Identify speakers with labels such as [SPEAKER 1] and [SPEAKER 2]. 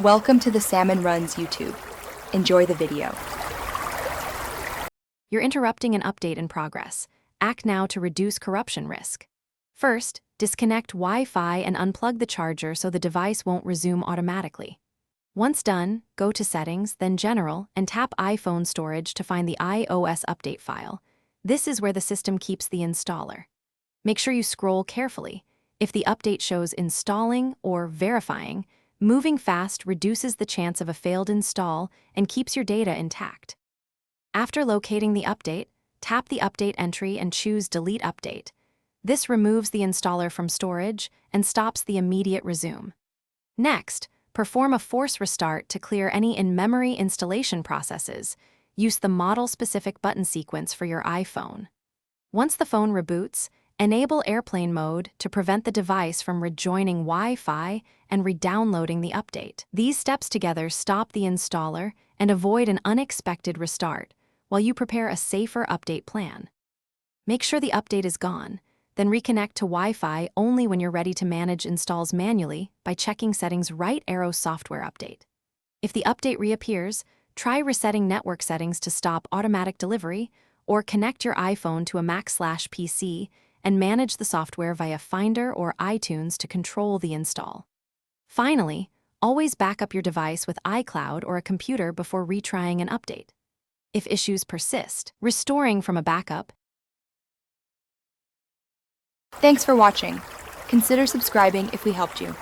[SPEAKER 1] Welcome to the Salmon Runs YouTube. Enjoy the video.
[SPEAKER 2] You're interrupting an update in progress. Act now to reduce corruption risk. First, disconnect Wi-Fi and unplug the charger so the device won't resume automatically. Once done, go to Settings, then General, and tap iPhone Storage to find the iOS update file. This is where the system keeps the installer. Make sure you scroll carefully. If the update shows installing or verifying, moving fast reduces the chance of a failed install and keeps your data intact. After locating the update, tap the update entry and choose Delete Update. This removes the installer from storage and stops the immediate resume. Next, perform a force restart to clear any in-memory installation processes. Use the model-specific button sequence for your iPhone. Once the phone reboots, enable airplane mode to prevent the device from rejoining Wi-Fi and re-downloading the update. These steps together stop the installer and avoid an unexpected restart while you prepare a safer update plan. Make sure the update is gone, then reconnect to Wi-Fi only when you're ready to manage installs manually by checking Settings Right Arrow Software Update. If the update reappears, try resetting network settings to stop automatic delivery, or connect your iPhone to a Mac/PC and manage the software via Finder or iTunes to control the install. Finally, always back up your device with iCloud or a computer before retrying an update. If issues persist, restoring from a backup.
[SPEAKER 1] Thanks for watching. Consider subscribing if we helped you.